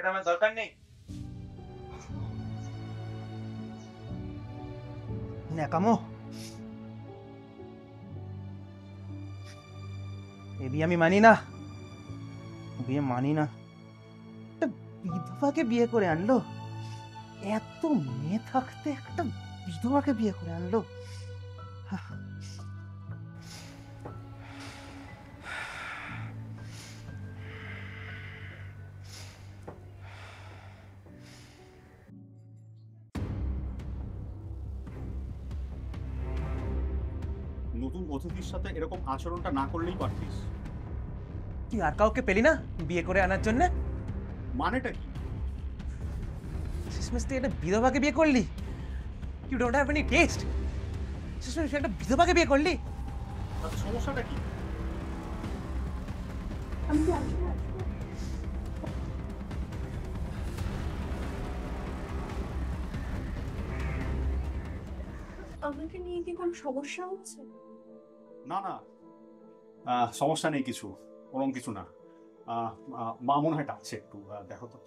আমার দরকার নেই। ন্যাকামো, এ বিয়ে আমি মানি না, বিয়ে মানি না। একটা বিধবাকে বিয়ে করে আনলো, এত মেয়ে থাকতে একটা বিধবাকে বিয়ে করে আনলো। নতুন অতিথির সাথে এরকম আচরণটা না করলেই পারতিস। তুই আর কাউকে পেলি না বিয়ে করে আনার জন্য? মানেটা কি? শেষমেশ তুই একটা বিধবাকে বিয়ে করলি। You don't have any taste. শেষমেশ একটা বিধবাকে বিয়ে করলি। তার সমস্যাটা কি? আমাকে নিয়ে কি কোনো সমস্যা হচ্ছে? না না, সমস্যা নেই কিছু, ওরকম কিছু না। মা মনে হয় ডাকছে, একটু দেখো তো।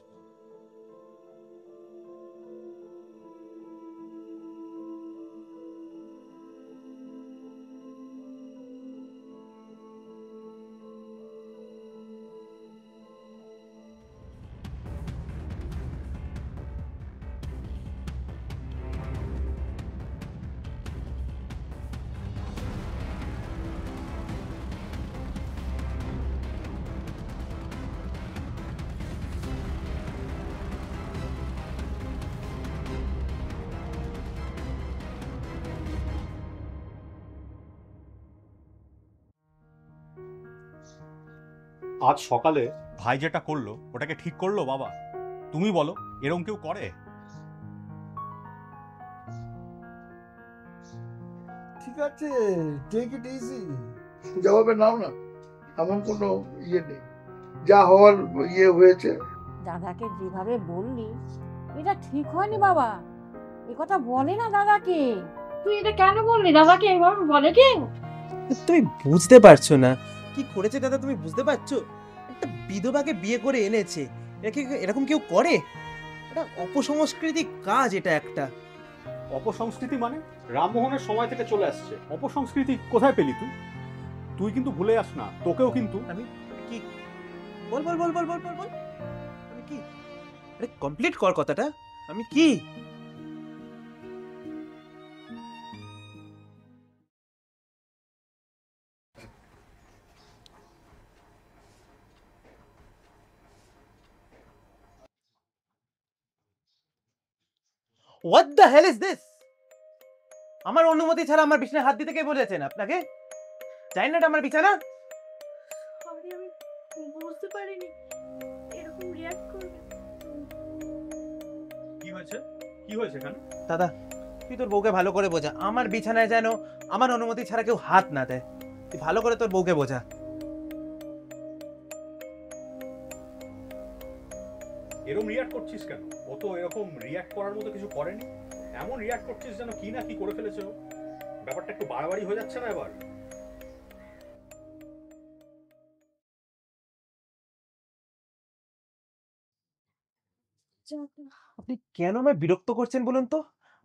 আজ সকালে ভাই যেটা করলো ওটাকে ঠিক করলো বাবা? তুমি বলো, এরকম কেউ করে? ঠিক আছে, টেক ইট ইজি, জবাবে নাও না, এমন কোনো ইয়ে নেই, যা হওয়ার ইয়ে হয়েছে। দাদাকে যেভাবে বললি এটা ঠিক হয়নি বাবা, এ কথা বলে না দাদাকে। তুই এটা কেন বললি দাদাকে? এভাবে বলে কি? তুমি বুঝতে পারছো না কি করেছে দাদা? তুমি বুঝতে পারছো? একটা বিধবাকে বিয়ে করে এনেছে, এরকম কেউ করে? এটা অপসংস্কৃতিক কাজ, এটা একটা। অপসংস্কৃতি মানে? রামমোহনের সময় থেকে চলে আসছে। অপসংস্কৃতি কোথায় পেলি তুই? তুই কিন্তু ভুলে যাস না, তোকেও কিন্তু আমি কি? বল বল বল বল বল বল বল, আমি কি? আরে কমপ্লিট কর কথাটা। আমি কি? What the hell is this? আমার অনুমতি ছাড়া আমার বিছানায় হাত দিতে কে বলেছেন আপনাকে? জানেন না এটা আমার বিছানা? সরি, আমি বুঝতে পারিনি এরকম রিঅ্যাক্ট করবে। কি হয়েছে? কি হয়েছে এখানে? দাদা, তুই তোর বউকে ভালো করে বোঝা, আমার বিছানায় যেন আমার অনুমতি ছাড়া কেউ হাত না দেয়। তুই ভালো করে তোর বউকে বোঝা। এরকম রিঅ্যাক্ট করছিস কেন? ও তো এরকম রিঅ্যাক্ট করার মতো কিছু করেনি। এমন রিঅ্যাক্ট করছিস যেন কি না কি করে ফেলেছে ও। ব্যাপারটা একটু বাড়াবাড়ি হয়ে যাচ্ছে না এবার? আপনি কেন আমায় বিরক্ত করছেন বলুন তো?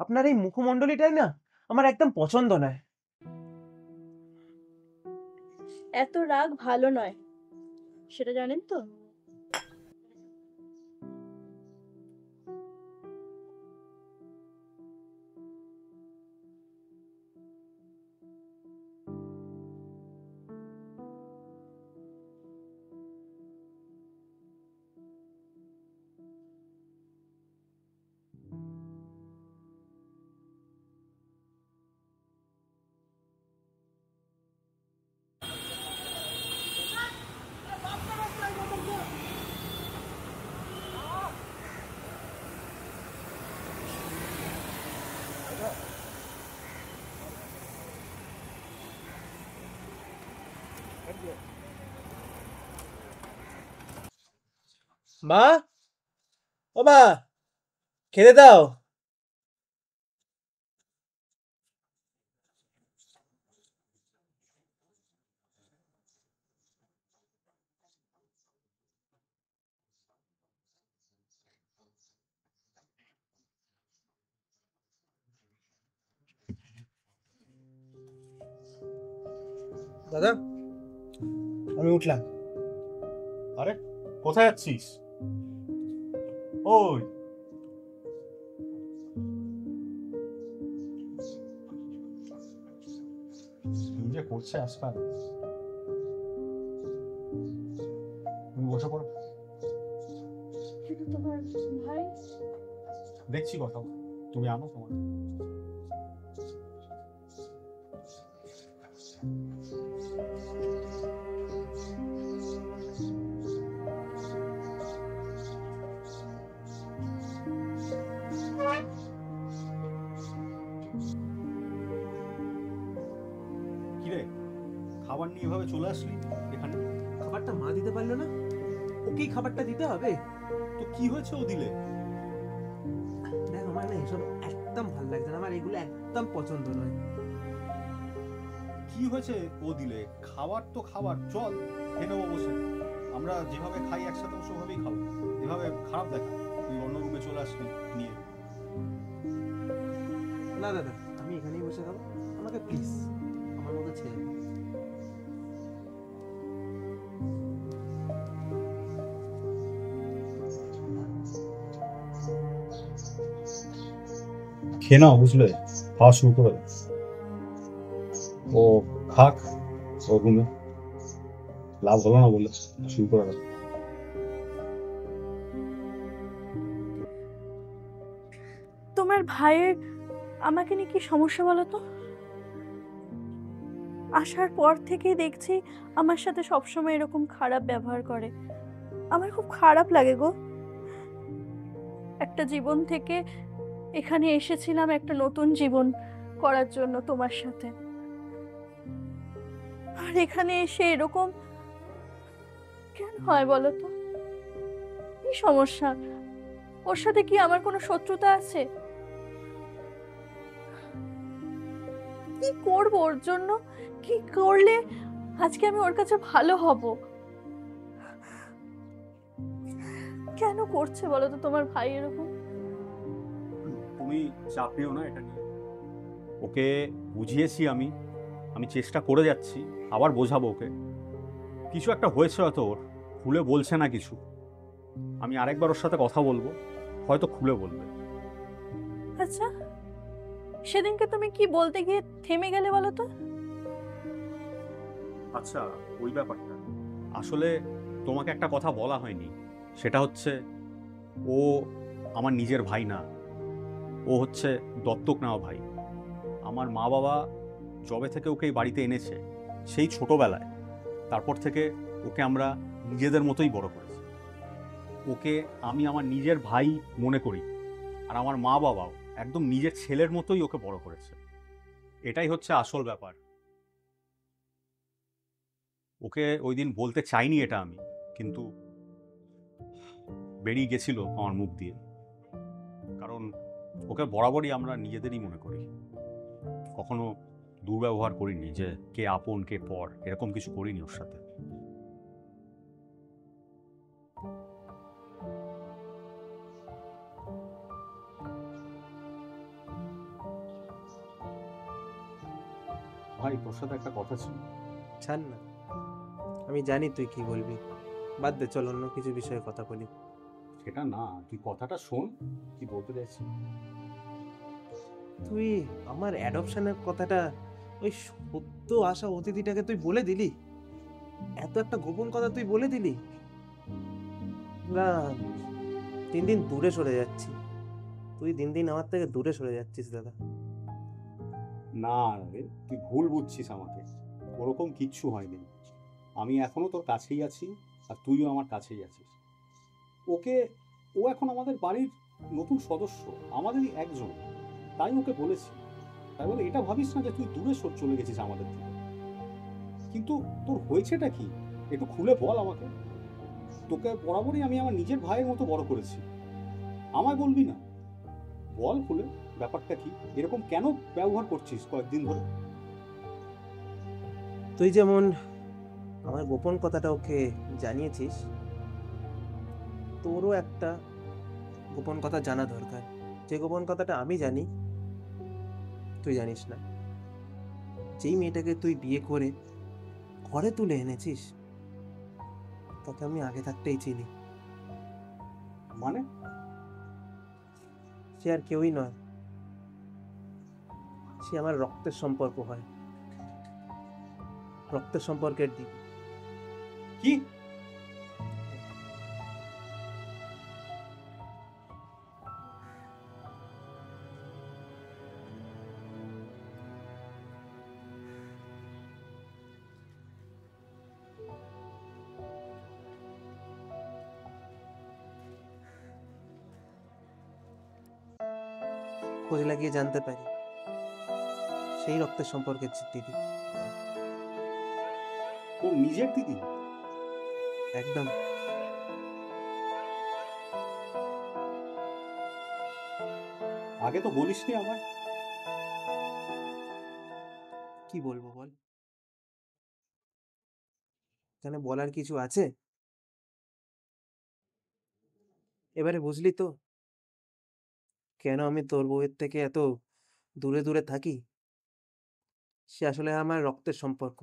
আপনার এই মুখমণ্ডলীটাই না আমার একদম পছন্দ নয়। এত রাগ ভালো নয়, সেটা জানেন তো? মা, ও মা, খেতে দাও। দাদা, আমি উঠলাম। আরে কোথায় যাচ্ছিস? ওই কি যে করছে আজকাল। তুমি বসে পড়ো, কিন্তু তোমার ভাই দেখছি কথা। তুমি আনো তোমার। কিরে, খাবার নিয়ে এভাবে চলে আসলি এখানে? খাবারটা মা দিতে পারলো না, ওকেই খাবারটা দিতে হবে। তো কি হয়েছে ও দিলে? দেখ, আমার না এসব একদম ভালো লাগছে না, আমার এগুলো একদম পছন্দ নয়। কি হয়েছে ও দিলে? খাবার তো খাবার, চল খেয়ে নেবো বসে। আমরা যেভাবে খাই একসাথে সেভাবেই খাবো। এভাবে খারাপ দেখা, তুই অন্য রুমে চলে আসবি নিয়ে। না দাদা, আমি এখানেই বসে খাবো, আমাকে প্লিজ আমার মতো ছেড়ে দিন। খেয়ে নাও, বুঝলে? খাওয়া শুরু করে দাও। ও খাক ও রুমে, লাভ হলো না বলে শুরু করে দাও। তোমার ভাইয়ের আমাকে নিয়ে কি সমস্যা বলো তো? আসার পর থেকেই দেখছি আমার সাথে সবসময় এরকম খারাপ ব্যবহার করে। আমার খুব খারাপ লাগে গো। একটা জীবন থেকে এখানে এসেছিলাম একটা নতুন জীবন করার জন্য তোমার সাথে, আর এখানে এসে এরকম কেন হয় বলো তো? কি সমস্যা? ওর সাথে কি আমার কোনো শত্রুতা আছে? কি করব ওর জন্য? কি করলে আজকে আমি ওর কাছে ভালো হব? কেন করছে বলো তো তোমার ভাই এরকম? তুমি চাপ নিও না এটা নিয়ে। ওকে বুঝিয়েছি আমি, আমি চেষ্টা করে যাচ্ছি, আবার বোঝাবো ওকে। কিছু একটা হয়েছে হয়তো ওর, খুলে বলছে না কিছু। আমি আরেকবার ওর সাথে কথা বলবো, হয়তো খুলে বলবে। আচ্ছা, সেদিনকে তুমি কি বলতে গিয়ে থেমে গেলে বলো তো? আচ্ছা, ওই ব্যাপারটা আসলে তোমাকে একটা কথা বলা হয়নি। সেটা হচ্ছে, ও আমার নিজের ভাই না, ও হচ্ছে দত্তক নেওয়া ভাই। আমার মা বাবা যবে থেকে ওকে এই বাড়িতে এনেছে, সেই ছোটবেলায়, তারপর থেকে ওকে আমরা নিজেদের মতোই বড় করেছি। ওকে আমি আমার নিজের ভাই মনে করি, আর আমার মা বাবাও একদম নিজের ছেলের মতোই ওকে বড় করেছে। এটাই হচ্ছে আসল ব্যাপার। ওকে ওই দিন বলতে চাইনি এটা আমি, কিন্তু বেরিয়ে গেছিল আমার মুখ দিয়ে। কারণ ওকে বরাবরই আমরা নিজেদেরই মনে করি, কখনো দুর্ব্যবহার করিনি, যে কে আপন কে পর এরকম কিছু করিনি ওর সাথে। ভাই, তোর সাথে একটা কথা ছিল। ছাড় না, আমি জানি তুই কি বলবি, বাদ দে, চল অন্য কিছু বিষয়ে কথা বলি। সেটা না, তুই কথাটা শোন, কি বলতে চাইছি। তুই আমার অ্যাডপশনের কথাটা ওই সদ্য আসা অতিথিটাকে তুই বলে দিলি? এত একটা গোপন কথা তুই বলে দিলি? না, দিন দিন দূরে সরে যাচ্ছি, তুই দিন দিন আমার থেকে দূরে সরে যাচ্ছিস দাদা। না রে, তুই ভুল বুঝছিস আমাকে। ওরকম কিচ্ছু হয়নি। আমি এখনো তোর কাছেই আছি, আর তুইও আমার কাছেই আছিস। ও এখন আমাদের বাড়ির নতুন সদস্য, আমাদেরই একজন, তাই ওকে বলেছি। তাই বলে এটা ভাবিস না যে তুই দূরে চলে গেছিস আমাদের থেকে। কিন্তু তোর হয়েছেটা কি, একটু খুলে বল আমাকে। তোকে বরাবরই আমি আমার নিজের ভাইয়ের মতো বড় করেছি, আমায় বলবি না? বল খুলে ব্যাপারটা কি, এরকম কেন ব্যবহার করছিস কয়েকদিন ধরে? তুই যেমন আমার গোপন কথাটা ওকে জানিয়েছিস, তোরও একটা গোপন কথা জানা দরকার। যে গোপন কথাটা আমি জানি তুই জানিস না। যেই মেয়েটাকে তুই বিয়ে করে ঘরে তুলে এনেছিস, তাকে আমি আগে থাকতেই চিনি। মানে? সে আর কেউই নয়, সে আমার রক্তের সম্পর্ক হয়, রক্তের সম্পর্কের দিক। কি? খোঁজ লাগিয়ে জানতে পারি সেই রক্তের সম্পর্কের দিদি। তোর নিজের দিদি? একদম। আগে তো বলিসনি আমায়। কি বলবো বল, এখানে বলার কিছু আছে? এবারে বুঝলি তো কেন আমি তোর বউয়ের থেকে এত দূরে দূরে থাকি? সে আসলে আমার রক্তের সম্পর্ক,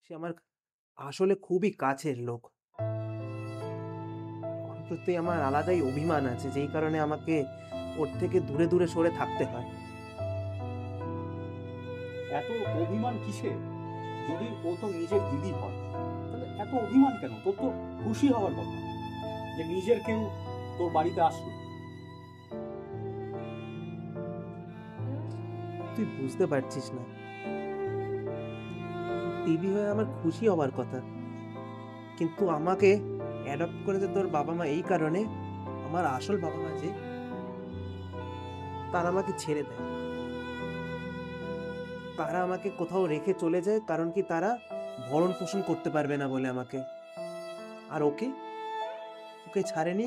সে আমার আসলে খুবই কাছের লোক। ওর প্রতি আমার আলাদাই অভিমান আছে, যেই কারণে আমাকে ওর থেকে দূরে দূরে সরে থাকতে হয়। এত অভিমান কিসে? যদি ও তো নিজের দিদি হয় তাহলে এত অভিমান কেন? তোর তো খুশি হওয়ার কথা যে নিজের কেউ তোর বাড়িতে আসলো। তুই বুঝতে পারছিস না, দিদি হয়ে আমার খুশি হওয়ার কথা, কিন্তু আমাকে অ্যাডপ্ট করেছে তোর বাবা মা এই কারণে, আমার আসল বাবা মা যে, তারা আমাকে ছেড়ে দেয়। তারা আমাকে কোথাও রেখে চলে যায়, কারণ কি তারা ভরণ পোষণ করতে পারবে না বলে আমাকে। আর ওকে ওকে ছাড়েনি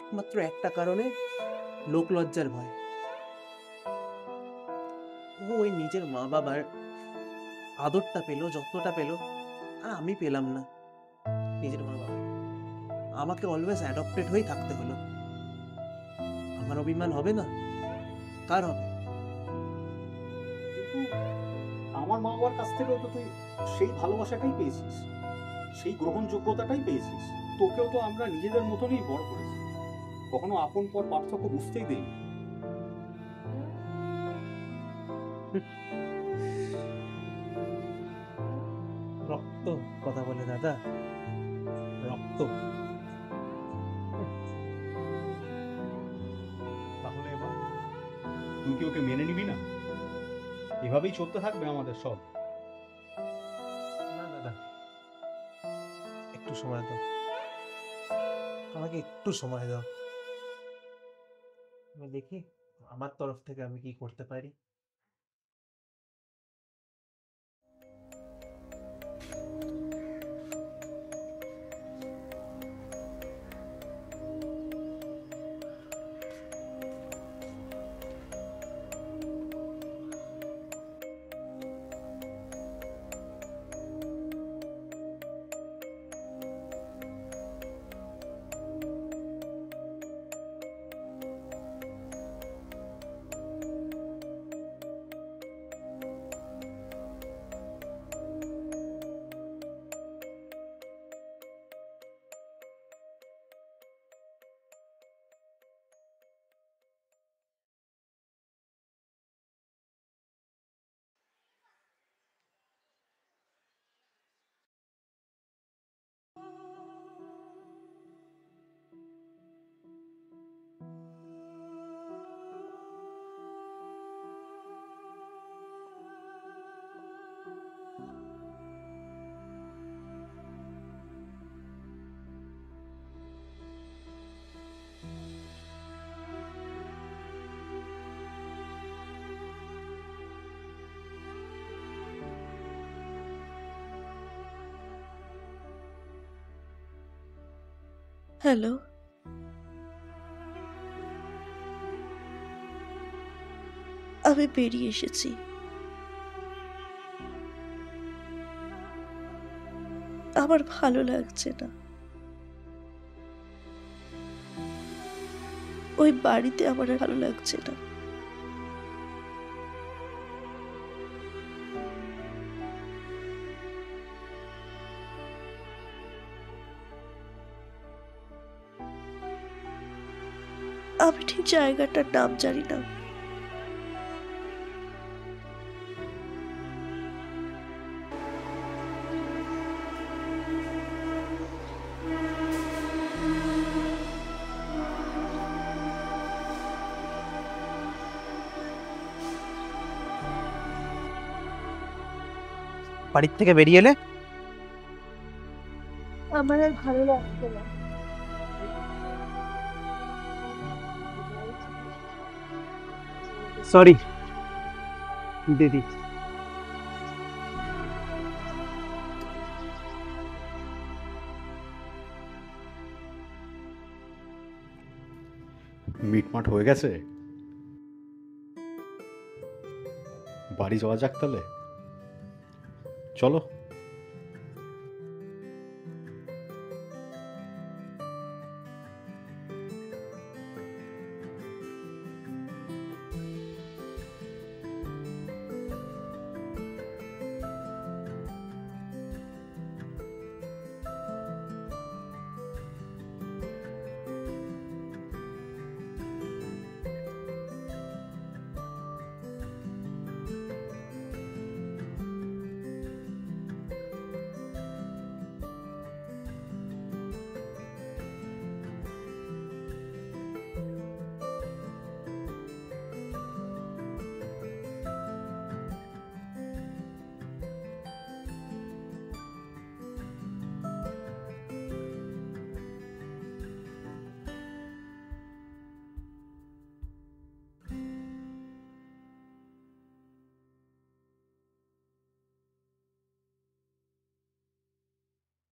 একমাত্র একটা কারণে, লোক লজ্জার ভয়। ও ওই নিজের মা বাবার আদরটা পেলো, যত্নটা পেলো, আর আমি পেলাম না নিজের মা বাবা। আমাকে অলওয়েজ অ্যাডপ্টেড হয়েই থাকতে হলো। আমার অভিমান হবে না? কার হবে? কিন্তু আমার মা বাবার কাছ থেকেও তো তুই সেই ভালোবাসাটাই পেয়েছিস, সেই গ্রহণযোগ্যতাটাই পেয়েছিস। তোকেও তো আমরা নিজেদের মতনই বড় করেছি, কখনো আপন পর পার্থক্য বুঝতেই দেইনি। রক্ত কথা বলে দাদা, রক্ত। তাহলে এবার তুই কি ওকে মেনে নিবি না? এভাবেই চলতে থাকবে আমাদের সব? না দাদা, একটু সময় দাও, আমাকে একটু সময় দাও। আমি দেখি আমার তরফ থেকে আমি কি করতে পারি। হ্যালো, আমি বেরিয়ে এসেছি। আমার ভালো লাগছে না। ওই বাড়িতে আমার আর ভালো লাগছে না। আমি ঠিক জায়গাটার নাম জানি না। বাড়ির থেকে বেরিয়ে এলে? আমার আর ভালো লাগছে না। সরি দিদি। মিটমাট হয়ে গেছে, বাড়ি যাওয়া যাক তাহলে। চলো।